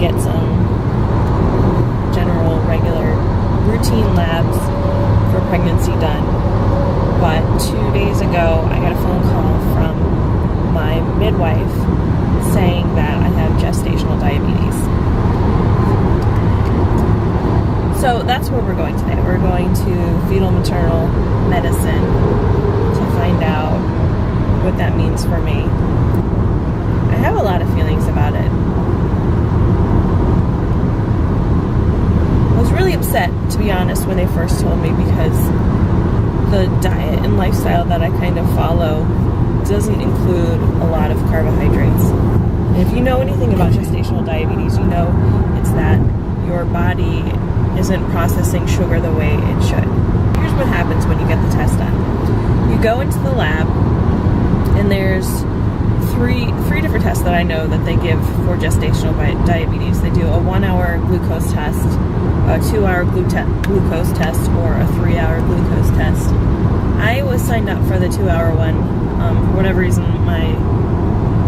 get some general, regular, routine labs for pregnancy done. But 2 days ago, I got a phone call from my midwife saying that I have gestational diabetes. So that's where we're going today. We're going to fetal maternal medicine to find out what that means for me. I have a lot of feelings about it. I was really upset, to be honest, when they first told me, because the diet and lifestyle that I kind of follow doesn't include a lot of carbohydrates. And if you know anything about gestational diabetes, you know it's that your body isn't processing sugar the way it should. Here's what happens when you get the test done. You go into the lab, and there's three different tests that I know that they give for gestational diabetes. They do a 1-hour glucose test, a 2-hour glucose test, or a 3-hour glucose test. I was signed up for the 2-hour one. For whatever reason, my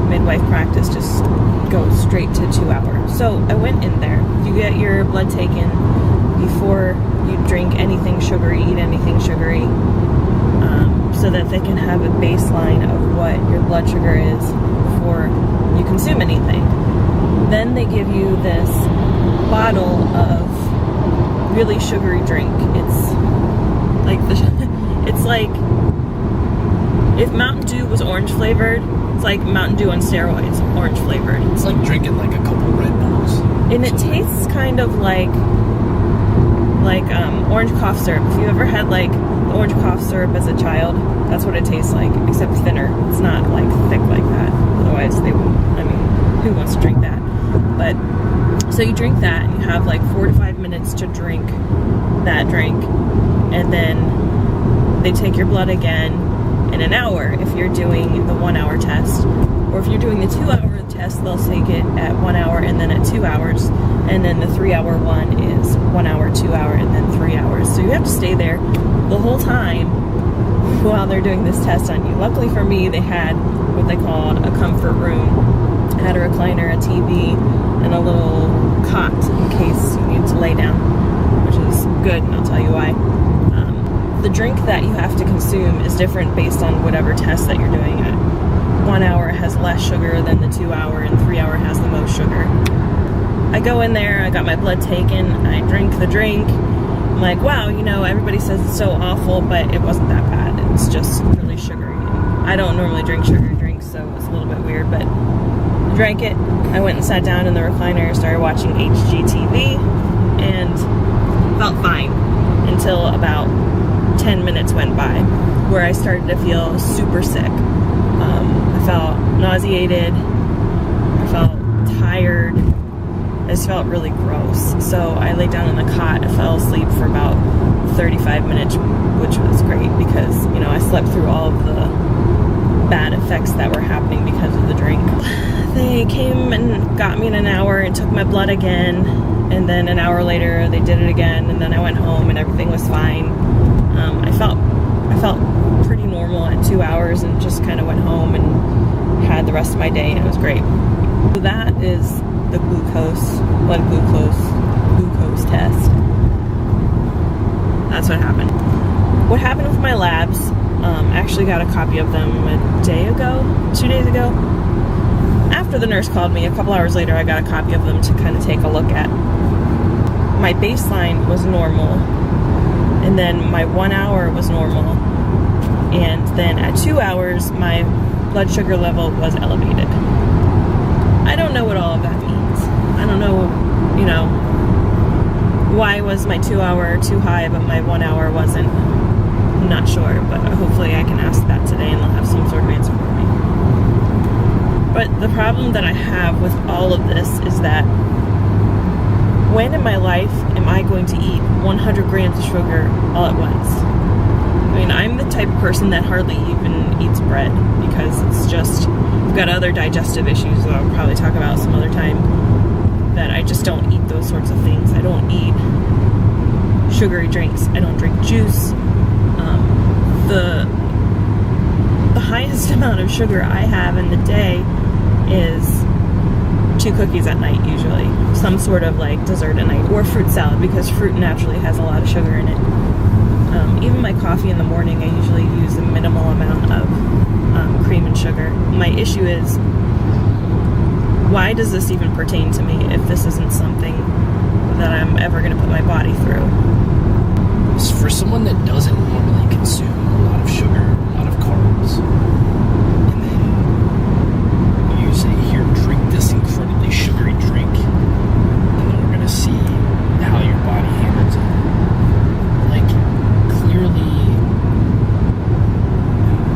midwife practice just goes straight to 2 hours. So I went in there. You get your blood taken before you drink anything sugary, eat anything sugary, so that they can have a baseline of what your blood sugar is before you consume anything. Then they give you this bottle of really sugary drink. It's like if Mountain Dew was orange flavored, it's like Mountain Dew on steroids, orange flavored. It's like drinking like a couple Red Bulls. And it tastes kind of like orange cough syrup. If you ever had like orange cough syrup as a child, that's what it tastes like, except thinner. It's not like thick like that. Otherwise they wouldn't, who wants to drink that? But so you drink that, and you have like 4 to 5 minutes to drink that drink, and then they take your blood again in an hour if you're doing the 1-hour test. Or if you're doing the 2-hour test, they'll take it at 1 hour and then at 2 hours. And then the 3-hour one is 1 hour, 2 hour, and then 3 hours. So you have to stay there the whole time while they're doing this test on you. Luckily for me, they had what they called a comfort room. It had a recliner, a TV, and a little cot in case you need to lay down, which is good, and I'll tell you why. The drink that you have to consume is different based on whatever test that you're doing. At 1 hour has less sugar than the 2-hour, and 3-hour has the most sugar. I go in there, I got my blood taken, I drink the drink. I'm like, wow, everybody says it's so awful, but it wasn't that bad. It's just really sugary. I don't normally drink sugary drinks, so it's a little bit weird, but I drank it. I went and sat down in the recliner, started watching HGTV, and felt fine until about 10 minutes went by, where I started to feel super sick. I felt nauseated, I felt tired, I just felt really gross. So I laid down on the cot, I fell asleep for about 35 minutes, which was great because, I slept through all of the bad effects that were happening because of the drink. They came and got me in an hour and took my blood again, and then an hour later they did it again, and then I went home and everything was fine. I felt pretty normal at 2 hours, and just kind of went home and had the rest of my day, and it was great. So that is the blood glucose test. That's what happened. What happened with my labs, I actually got a copy of them 2 days ago. After the nurse called me, a couple hours later, I got a copy of them to kind of take a look at. My baseline was normal, and then my 1 hour was normal, and then at 2 hours, my blood sugar level was elevated. I don't know what all of that means. I don't know, why was my 2 hour too high, but my 1 hour wasn't. I'm not sure, but hopefully I can ask that today and they'll have some sort of answer for me. But the problem that I have with all of this is that when in my life am I going to eat 100 grams of sugar all at once? I'm the type of person that hardly even eats bread because it's just, I've got other digestive issues that I'll probably talk about some other time, that I just don't eat those sorts of things. I don't eat sugary drinks. I don't drink juice. The highest amount of sugar I have in the day is 2 cookies at night usually. some sort of like dessert at night, or fruit salad, because fruit naturally has a lot of sugar in it. Even my coffee in the morning, I usually use a minimal amount of cream and sugar. My issue is, why does this even pertain to me if this isn't something that I'm ever going to put my body through? For someone that doesn't normally consume a lot of sugar, a lot of carbs, and then you say, here, drink this incredibly sugary drink, and then we're going to see how your body handles it. Like, clearly,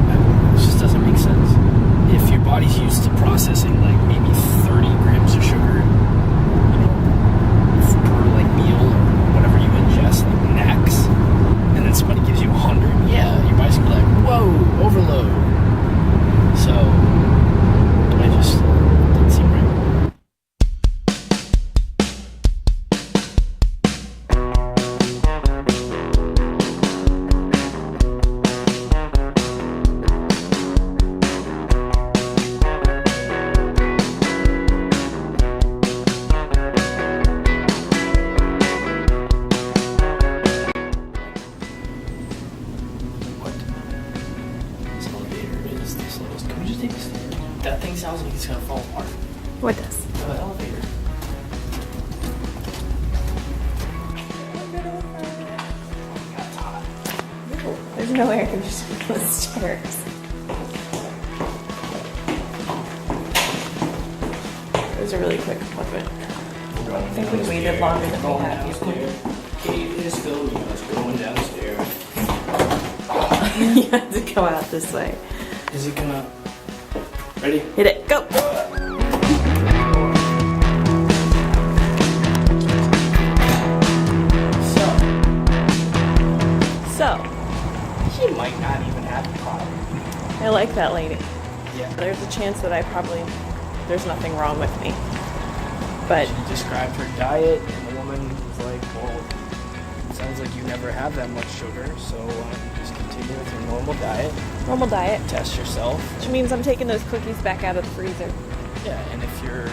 I don't know, it just doesn't make sense. If your body's used to processing like maybe 30 grams of sugar, you know, per like meal or whatever you ingest, like max, and then somebody gives you 100, yeah, your body's gonna be like, whoa, overload. So, I just didn't seem right. That thing sounds like it's gonna fall apart. What does? The elevator. Got hot. There's no air conditioning on the stairs. It was a really quick appointment. I think we waited longer than we had usually. Kate is filming us going downstairs. You have to go out this way. Is it gonna... Ready? Hit it. Go. So. She might not even have the problem. I like that lady. Yeah. There's a chance that there's nothing wrong with me. But She described her diet, and the woman was like, well, it sounds like you never have that much sugar, so just continue with your normal diet. normal diet, Test yourself. which means I'm taking those cookies back out of the freezer. Yeah, and if your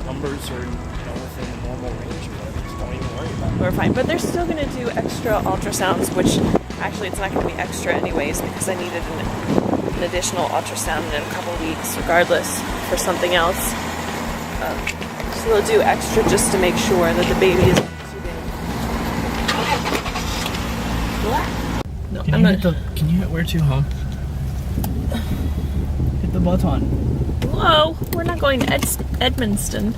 numbers are within the normal range or whatever, just don't even worry about it. We're fine. But they're still going to do extra ultrasounds, which actually it's not going to be extra anyways because I needed an additional ultrasound in a couple weeks regardless for something else. So they'll do extra just to make sure that the baby is No, I'm not. Can you hit where to, huh? Hit the button. Whoa, we're not going to Edmundston.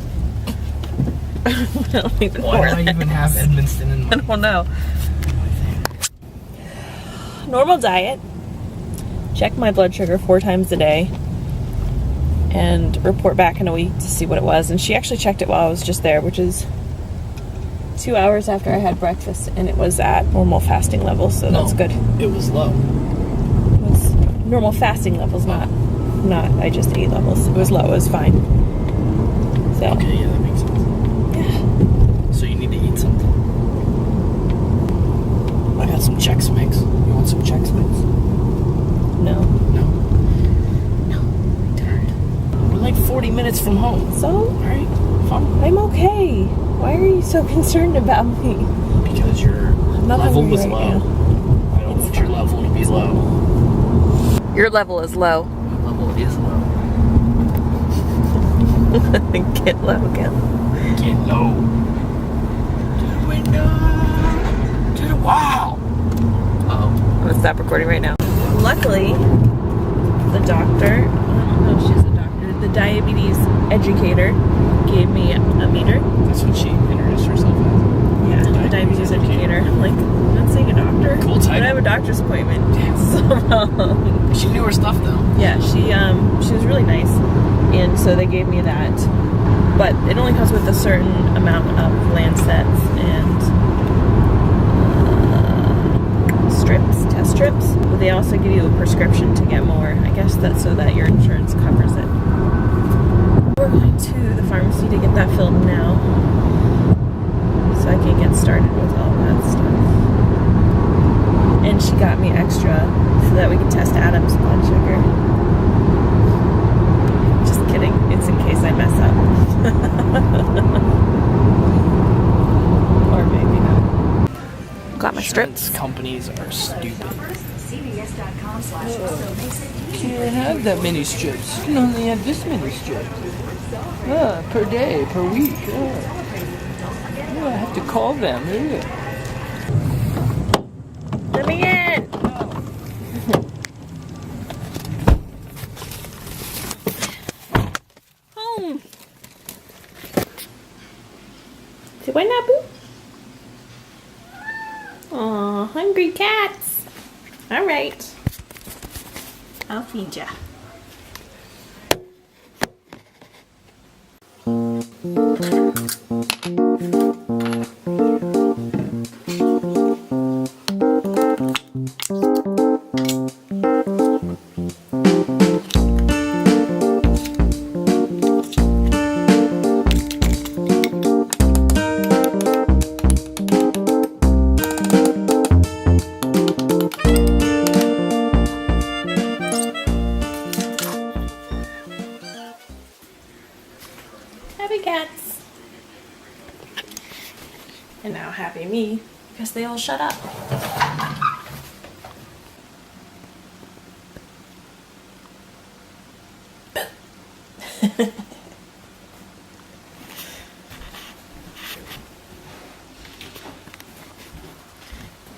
I don't even know Why where do I that even is. have Edmundston in I my don't know. Normal diet. Check my blood sugar 4 times a day. And report back in a week to see what it was. And she actually checked it while I was just there, which is 2 hours after I had breakfast. And it was at normal fasting levels, so that's good. It was low. It was normal fasting levels, not I just ate levels. It was low, it was fine. So. Okay, yeah, that makes sense. Yeah. So you need to eat something. I got some Chex Mix. You want some Chex Mix? No. No? No. I'm tired. We're like 40 minutes from home. So? Alright, fine. I'm okay. Why are you so concerned about me? Because your not level hungry was right low. now. I don't want your level to be low. Your level is low. My level is low. Get low again. Get low. To the window. To the wall. Uh-oh. I'm gonna stop recording right now. Luckily, the doctor, I don't know if she's a doctor, the diabetes educator gave me a meter. That's what she introduced herself as. Yeah, the diabetes educator. I'm like, I'm not saying a doctor. Cool title. But I have a doctor's appointment. So, She knew her stuff though. yeah, she was really nice. And so they gave me that. But it only comes with a certain amount of Lancets and test strips. But they also give you a prescription to get more. I guess that's so that your insurance covers it. We're going to the pharmacy to get that filled now. So I can get started with all that stuff. And she got me extra so that we can test Adam's blood sugar. Just kidding. It's in case I mess up. start making it. Got my Insurance strips. companies are stupid. You can't have that many strips. You can only have this many strips. Per day, per week. I have to call them. Let me in. Home. Say what now, boo? Aw, hungry cats. All right. I'll feed ya. Happy cats. And now happy me, because they all shut up.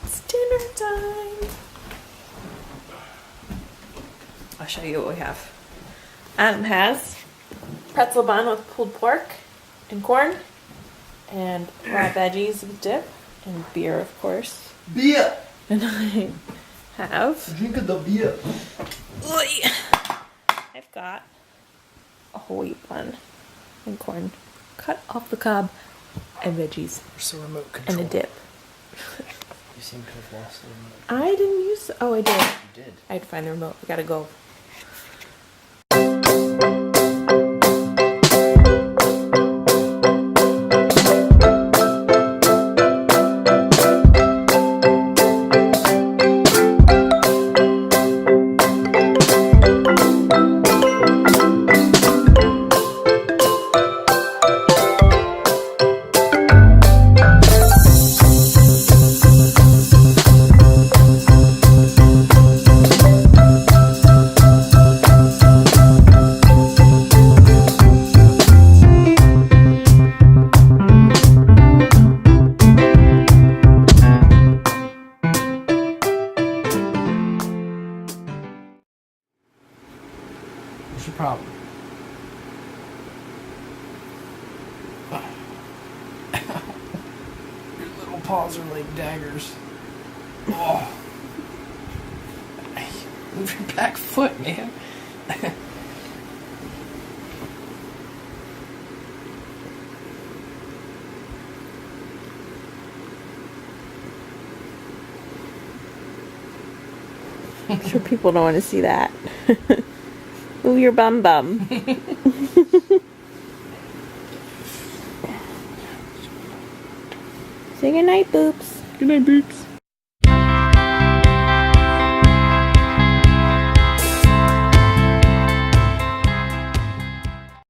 It's dinner time. I'll show you what we have. Adam has pretzel bun with pulled pork and corn and raw veggies with dip and beer, of course. Beer! And I have Drink the beer. I've got a whole wheat bun and corn cut off the cob and veggies Where's the remote and control? a dip. You seem to have lost the remote. I didn't use. Oh, I did. You did. I had to find the remote. We gotta go. What's your problem? Your little paws are like daggers. Oh. Move your back foot, man. I'm sure people don't want to see that. Ooh, your bum bum. Say goodnight, Boops. Good night, Boots.